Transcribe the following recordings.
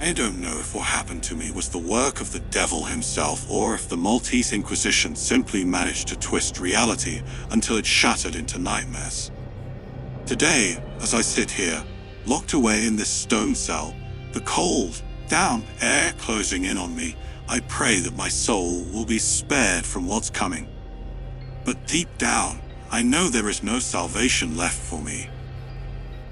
I don't know if what happened to me was the work of the devil himself or if the Maltese Inquisition simply managed to twist reality until it shattered into nightmares. Today, as I sit here, locked away in this stone cell, the cold, damp air closing in on me, I pray that my soul will be spared from what's coming. But deep down, I know there is no salvation left for me.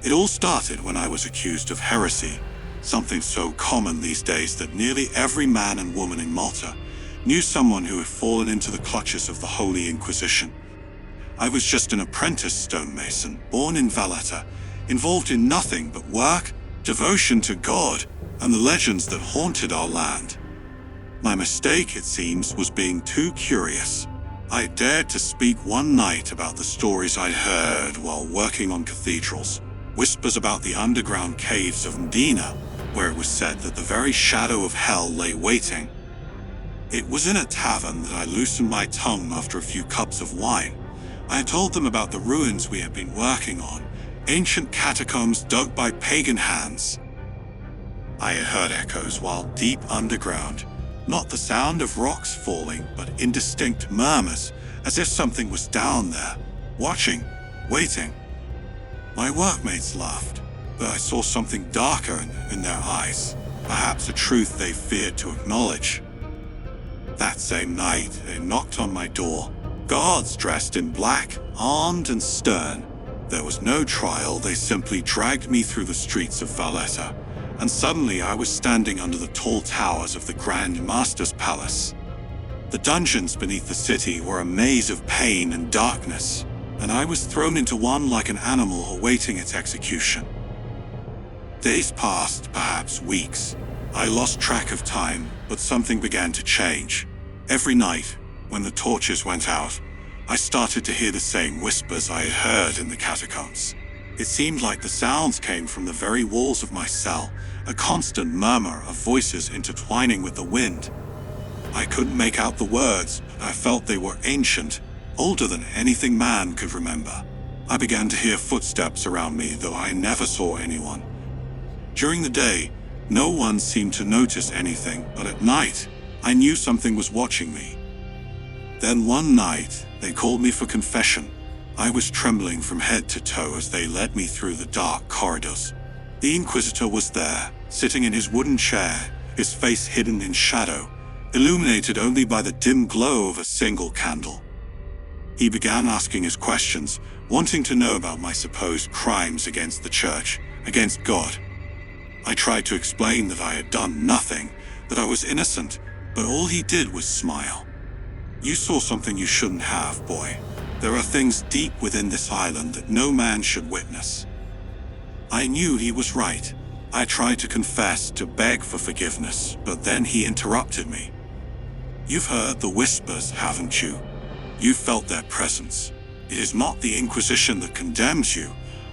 It all started when I was accused of heresy, something so common these days that nearly every man and woman in Malta knew someone who had fallen into the clutches of the Holy Inquisition. I was just an apprentice stonemason, born in Valletta, involved in nothing but work, devotion to God, and the legends that haunted our land. My mistake, it seems, was being too curious. I dared to speak one night about the stories I'd heard while working on cathedrals, whispers about the underground caves of Medina, where it was said that the very shadow of hell lay waiting. It was in a tavern that I loosened my tongue after a few cups of wine. I had told them about the ruins we had been working on, ancient catacombs dug by pagan hands. I had heard echoes while deep underground, not the sound of rocks falling, but indistinct murmurs, as if something was down there, watching, waiting. My workmates laughed, but I saw something darker in their eyes, perhaps a truth they feared to acknowledge. That same night, they knocked on my door, guards dressed in black, armed and stern. There was no trial, they simply dragged me through the streets of Valletta, and suddenly I was standing under the tall towers of the Grand Master's palace. The dungeons beneath the city were a maze of pain and darkness, and I was thrown into one like an animal awaiting its execution. Days passed, perhaps weeks. I lost track of time, but something began to change. Every night, when the torches went out, I started to hear the same whispers I had heard in the catacombs. It seemed like the sounds came from the very walls of my cell, a constant murmur of voices intertwining with the wind. I couldn't make out the words, but I felt they were ancient, older than anything man could remember. I began to hear footsteps around me, though I never saw anyone. During the day, no one seemed to notice anything, but at night, I knew something was watching me. Then one night, they called me for confession. I was trembling from head to toe as they led me through the dark corridors. The Inquisitor was there, sitting in his wooden chair, his face hidden in shadow, illuminated only by the dim glow of a single candle. He began asking his questions, wanting to know about my supposed crimes against the church, against God. I tried to explain that I had done nothing, that I was innocent, but all he did was smile. "You saw something you shouldn't have, boy. There are things deep within this island that no man should witness." I knew he was right. I tried to confess, to beg for forgiveness, but then he interrupted me. "You've heard the whispers, haven't you? You felt their presence. It is not the Inquisition that condemns you,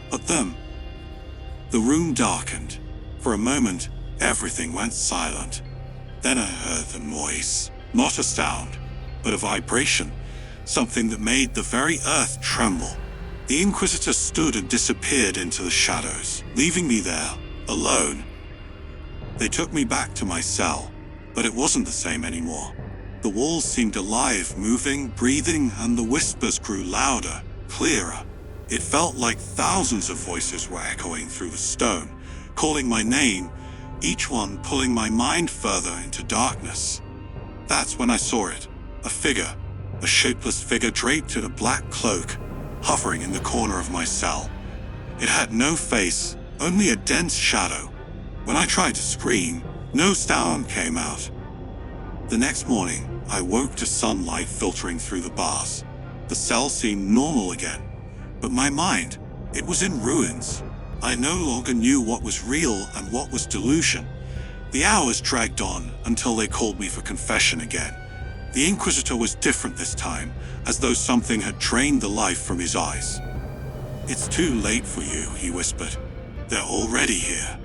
but them." The room darkened. For a moment, everything went silent. Then I heard the noise, not a sound, but a vibration, something that made the very earth tremble. The Inquisitor stood and disappeared into the shadows, leaving me there, alone. They took me back to my cell, but it wasn't the same anymore. The walls seemed alive, moving, breathing, and the whispers grew louder, clearer. It felt like thousands of voices were echoing through the stone, calling my name, each one pulling my mind further into darkness. That's when I saw it, a figure, a shapeless figure draped in a black cloak, hovering in the corner of my cell. It had no face, only a dense shadow. When I tried to scream, no sound came out. The next morning, I woke to sunlight filtering through the bars. The cell seemed normal again, but my mind, it was in ruins. I no longer knew what was real and what was delusion. The hours dragged on until they called me for confession again. The Inquisitor was different this time, as though something had drained the life from his eyes. "It's too late for you," he whispered. "They're already here."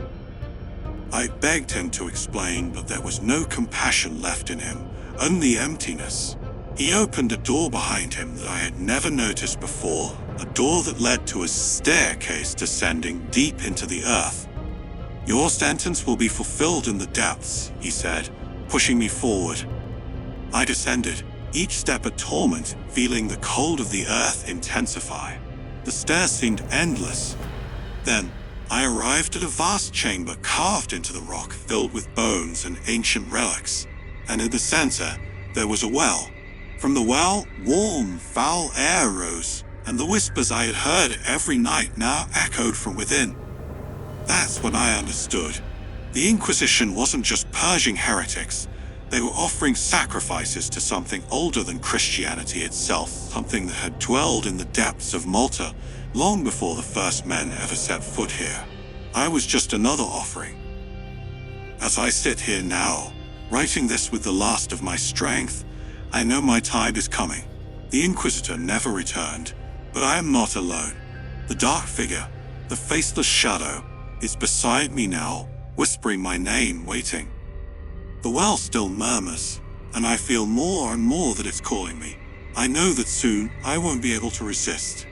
I begged him to explain, but there was no compassion left in him, only emptiness. He opened a door behind him that I had never noticed before, a door that led to a staircase descending deep into the earth. "Your sentence will be fulfilled in the depths," he said, pushing me forward. I descended, each step a torment, feeling the cold of the earth intensify. The stairs seemed endless. Then, I arrived at a vast chamber carved into the rock, filled with bones and ancient relics. And in the center, there was a well. From the well, warm, foul air rose, and the whispers I had heard every night now echoed from within. That's when I understood. The Inquisition wasn't just purging heretics. They were offering sacrifices to something older than Christianity itself, something that had dwelled in the depths of Malta long before the first men ever set foot here. I was just another offering. As I sit here now, writing this with the last of my strength, I know my tide is coming. The Inquisitor never returned, but I am not alone. The dark figure, the faceless shadow, is beside me now, whispering my name, waiting. The well still murmurs, and I feel more and more that it's calling me. I know that soon I won't be able to resist.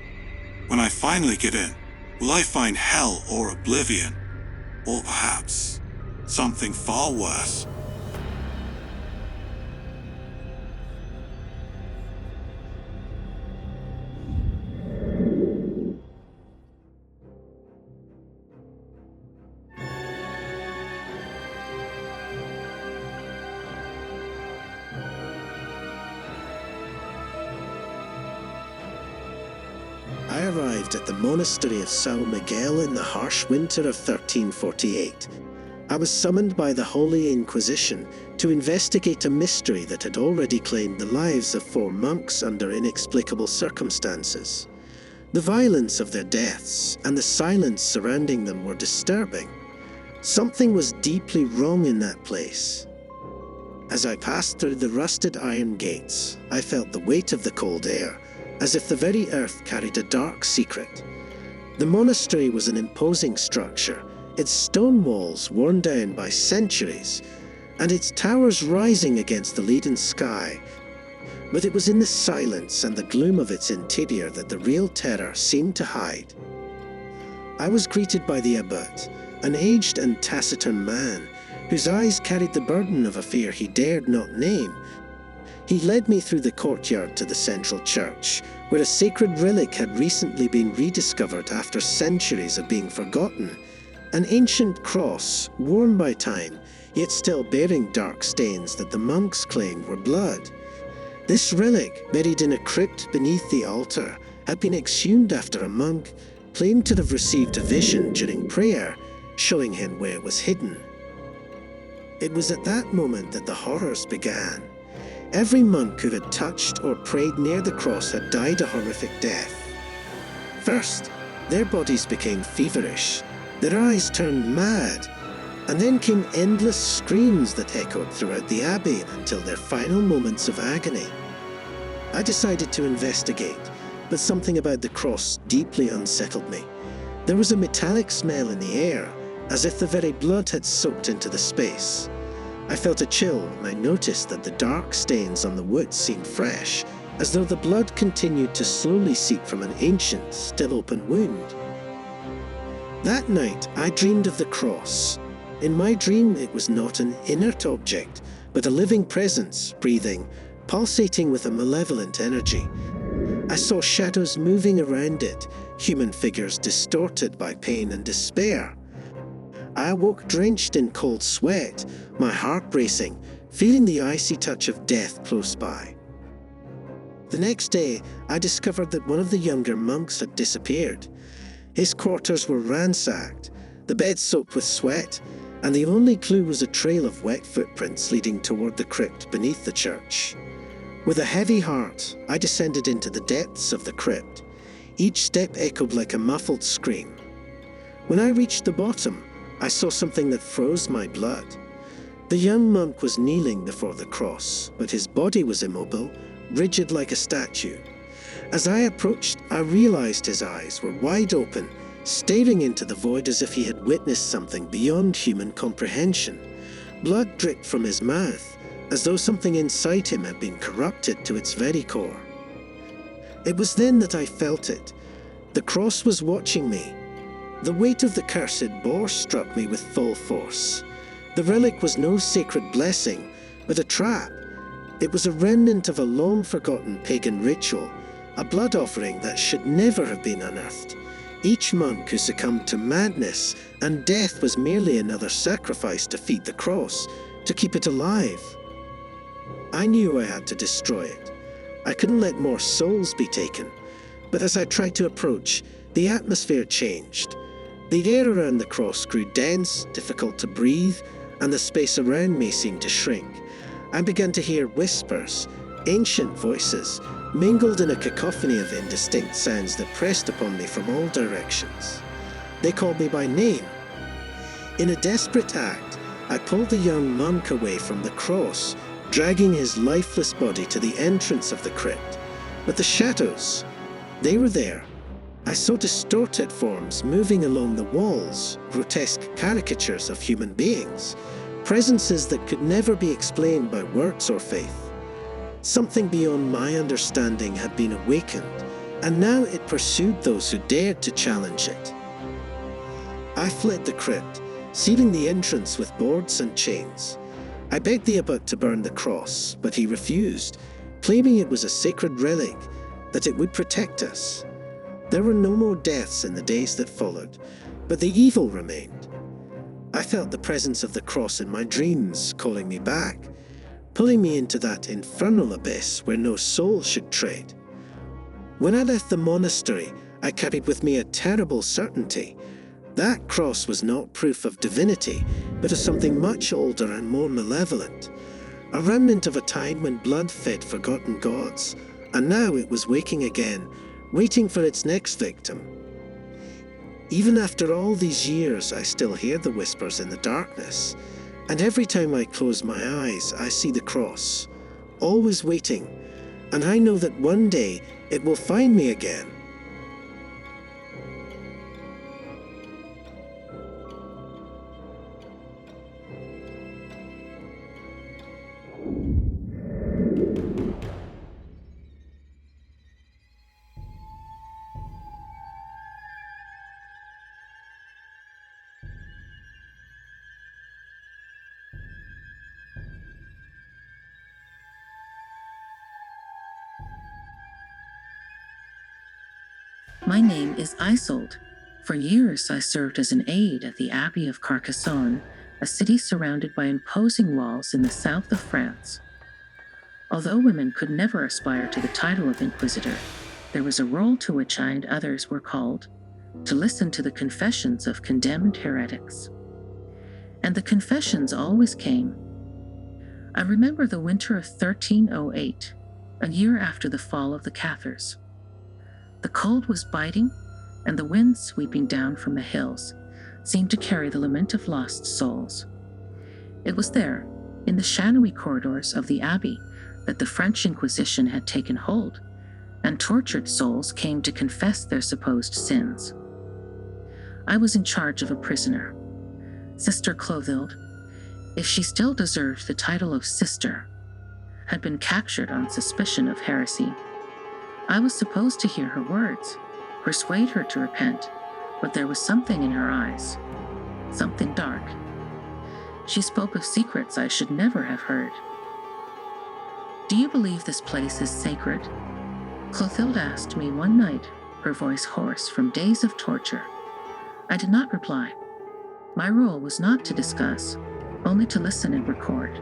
When I finally get in, will I find hell or oblivion? Or perhaps something far worse? I arrived at the monastery of São Miguel in the harsh winter of 1348. I was summoned by the Holy Inquisition to investigate a mystery that had already claimed the lives of 4 monks under inexplicable circumstances. The violence of their deaths and the silence surrounding them were disturbing. Something was deeply wrong in that place. As I passed through the rusted iron gates, I felt the weight of the cold air, as if the very earth carried a dark secret. The monastery was an imposing structure, its stone walls worn down by centuries, and its towers rising against the leaden sky. But it was in the silence and the gloom of its interior that the real terror seemed to hide. I was greeted by the abbot, an aged and taciturn man, whose eyes carried the burden of a fear he dared not name. He led me through the courtyard to the central church, where a sacred relic had recently been rediscovered after centuries of being forgotten. An ancient cross, worn by time, yet still bearing dark stains that the monks claimed were blood. This relic, buried in a crypt beneath the altar, had been exhumed after a monk claimed to have received a vision during prayer, showing him where it was hidden. It was at that moment that the horrors began. Every monk who had touched or prayed near the cross had died a horrific death. First, their bodies became feverish, their eyes turned mad, and then came endless screams that echoed throughout the abbey until their final moments of agony. I decided to investigate, but something about the cross deeply unsettled me. There was a metallic smell in the air, as if the very blood had soaked into the space. I felt a chill, and I noticed that the dark stains on the wood seemed fresh, as though the blood continued to slowly seep from an ancient, still open wound. That night, I dreamed of the cross. In my dream, it was not an inert object, but a living presence, breathing, pulsating with a malevolent energy. I saw shadows moving around it, human figures distorted by pain and despair. I awoke drenched in cold sweat, my heart racing, feeling the icy touch of death close by. The next day, I discovered that one of the younger monks had disappeared. His quarters were ransacked, the bed soaked with sweat, and the only clue was a trail of wet footprints leading toward the crypt beneath the church. With a heavy heart, I descended into the depths of the crypt. Each step echoed like a muffled scream. When I reached the bottom, I saw something that froze my blood. The young monk was kneeling before the cross, but his body was immobile, rigid like a statue. As I approached, I realized his eyes were wide open, staring into the void as if he had witnessed something beyond human comprehension. Blood dripped from his mouth, as though something inside him had been corrupted to its very core. It was then that I felt it. The cross was watching me. The weight of the cursed bore struck me with full force. The relic was no sacred blessing, but a trap. It was a remnant of a long-forgotten pagan ritual, a blood offering that should never have been unearthed. Each monk who succumbed to madness and death was merely another sacrifice to feed the cross, to keep it alive. I knew I had to destroy it. I couldn't let more souls be taken. But as I tried to approach, the atmosphere changed. The air around the cross grew dense, difficult to breathe, and the space around me seemed to shrink. I began to hear whispers, ancient voices, mingled in a cacophony of indistinct sounds that pressed upon me from all directions. They called me by name. In a desperate act, I pulled the young monk away from the cross, dragging his lifeless body to the entrance of the crypt. But the shadows, they were there. I saw distorted forms moving along the walls, grotesque caricatures of human beings, presences that could never be explained by words or faith. Something beyond my understanding had been awakened, and now it pursued those who dared to challenge it. I fled the crypt, sealing the entrance with boards and chains. I begged the abbot to burn the cross, but he refused, claiming it was a sacred relic, that it would protect us. There were no more deaths in the days that followed, but the evil remained. I felt the presence of the cross in my dreams, calling me back, pulling me into that infernal abyss where no soul should tread. When I left the monastery, I carried with me a terrible certainty. That cross was not proof of divinity, but of something much older and more malevolent. A remnant of a time when blood fed forgotten gods, and now it was waking again, waiting for its next victim. Even after all these years, I still hear the whispers in the darkness, and every time I close my eyes, I see the cross, always waiting, and I know that one day it will find me again. My name is Isolde. For years I served as an aide at the Abbey of Carcassonne, a city surrounded by imposing walls in the south of France. Although women could never aspire to the title of Inquisitor, there was a role to which I and others were called: to listen to the confessions of condemned heretics. And the confessions always came. I remember the winter of 1308, a year after the fall of the Cathars. The cold was biting, and the wind sweeping down from the hills seemed to carry the lament of lost souls. It was there, in the shadowy corridors of the Abbey, that the French Inquisition had taken hold, and tortured souls came to confess their supposed sins. I was in charge of a prisoner, Sister Clothilde, if she still deserved the title of sister, had been captured on suspicion of heresy. I was supposed to hear her words, persuade her to repent, but there was something in her eyes, something dark. She spoke of secrets I should never have heard. "Do you believe this place is sacred?" Clothilde asked me one night, her voice hoarse from days of torture. I did not reply. My role was not to discuss, only to listen and record.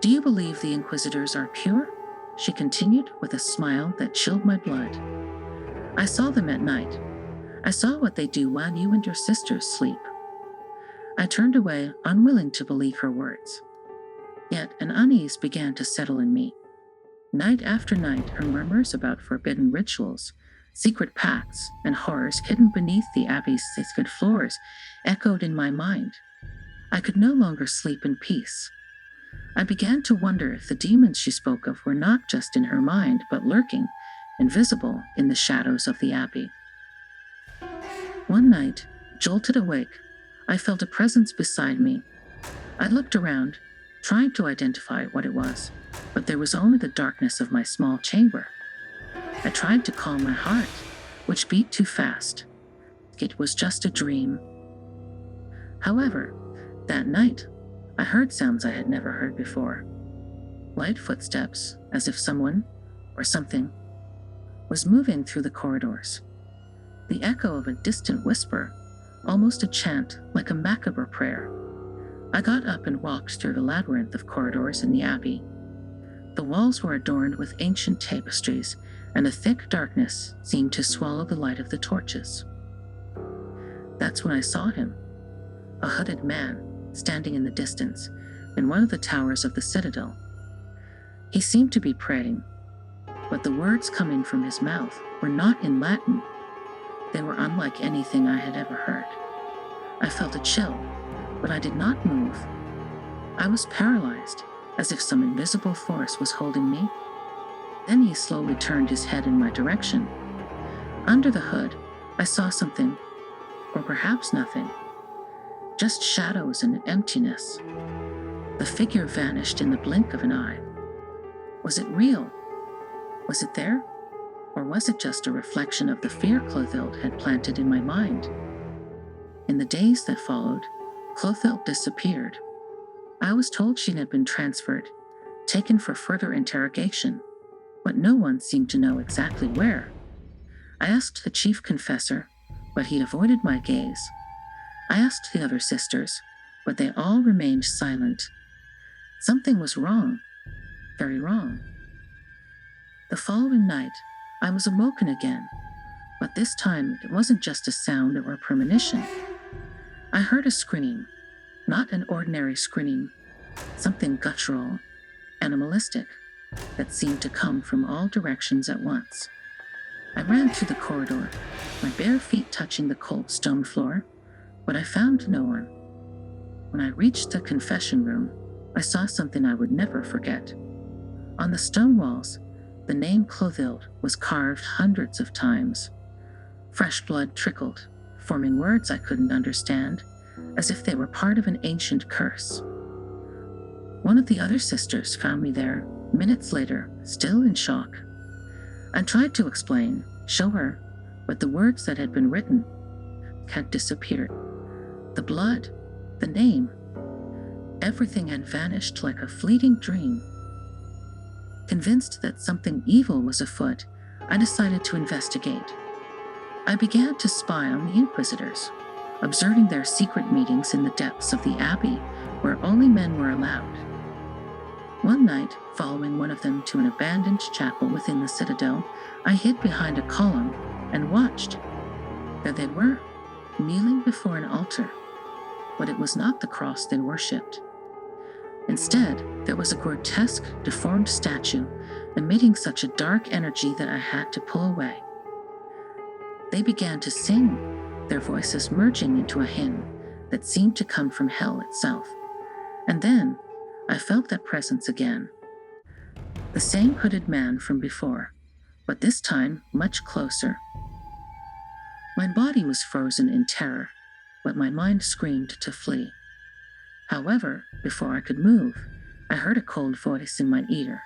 "Do you believe the Inquisitors are pure?" she continued with a smile that chilled my blood. "I saw them at night. I saw what they do while you and your sisters sleep." I turned away, unwilling to believe her words. Yet an unease began to settle in me. Night after night, her murmurs about forbidden rituals, secret pacts, and horrors hidden beneath the Abbey's sacred floors echoed in my mind. I could no longer sleep in peace. I began to wonder if the demons she spoke of were not just in her mind, but lurking, invisible, in the shadows of the Abbey. One night, jolted awake, I felt a presence beside me. I looked around, trying to identify what it was, but there was only the darkness of my small chamber. I tried to calm my heart, which beat too fast. it was just a dream. However, that night, I heard sounds I had never heard before. Light footsteps, as if someone, or something, was moving through the corridors. The echo of a distant whisper, almost a chant like a macabre prayer. I got up and walked through the labyrinth of corridors in the abbey. The walls were adorned with ancient tapestries, and a thick darkness seemed to swallow the light of the torches. That's when I saw him, a hooded man standing in the distance in one of the towers of the citadel. He seemed to be praying, but the words coming from his mouth were not in Latin. They were unlike anything I had ever heard. I felt a chill, but I did not move. I was paralyzed, as if some invisible force was holding me. Then he slowly turned his head in my direction. Under the hood, I saw something, or perhaps nothing. Just shadows and emptiness. The figure vanished in the blink of an eye. Was it real? Was it there? Or was it just a reflection of the fear Clothild had planted in my mind? In the days that followed, Clothild disappeared. I was told she had been transferred, taken for further interrogation, but no one seemed to know exactly where. I asked the chief confessor, but he avoided my gaze. I asked the other sisters, but they all remained silent. Something was wrong, very wrong. The following night, I was awoken again, but this time it wasn't just a sound or a premonition. I heard a scream, not an ordinary scream, something guttural, animalistic, that seemed to come from all directions at once. I ran through the corridor, my bare feet touching the cold stone floor, but I found no one. When I reached the confession room, I saw something I would never forget. On the stone walls, the name Clothild was carved hundreds of times. Fresh blood trickled, forming words I couldn't understand, as if they were part of an ancient curse. One of the other sisters found me there, minutes later, still in shock. I tried to explain, show her, but the words that had been written had disappeared. The blood, the name, everything had vanished like a fleeting dream. Convinced that something evil was afoot, I decided to investigate. I began to spy on the Inquisitors, observing their secret meetings in the depths of the abbey where only men were allowed. One night, following one of them to an abandoned chapel within the citadel, I hid behind a column and watched. There they were, kneeling before an altar, but it was not the cross they worshipped. Instead, there was a grotesque, deformed statue emitting such a dark energy that I had to pull away. They began to sing, their voices merging into a hymn that seemed to come from hell itself. And then, I felt that presence again. The same hooded man from before, but this time much closer. My body was frozen in terror, but my mind screamed to flee. However, before I could move, I heard a cold voice in my ear,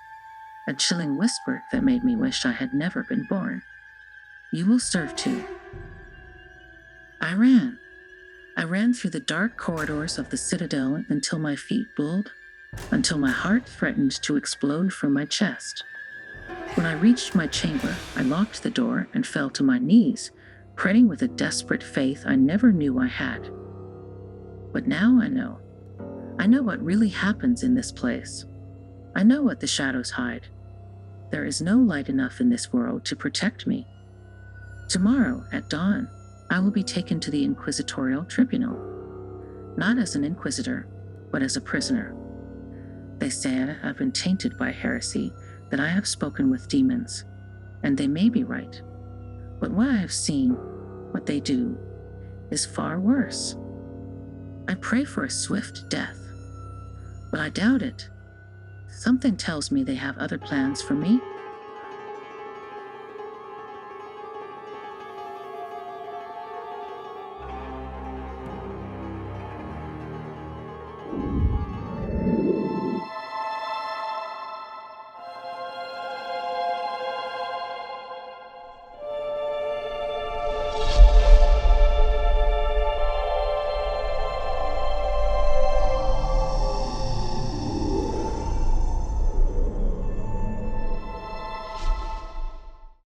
a chilling whisper that made me wish I had never been born. "You will serve too." I ran. I ran through the dark corridors of the citadel until my feet bled, until my heart threatened to explode from my chest. When I reached my chamber, I locked the door and fell to my knees, praying with a desperate faith I never knew I had. But now I know. I know what really happens in this place. I know what the shadows hide. There is no light enough in this world to protect me. Tomorrow, at dawn, I will be taken to the inquisitorial tribunal. Not as an inquisitor, but as a prisoner. They say I have been tainted by heresy, that I have spoken with demons, and they may be right. But what I have seen, what they do, is far worse. I pray for a swift death, but I doubt it. Something tells me they have other plans for me.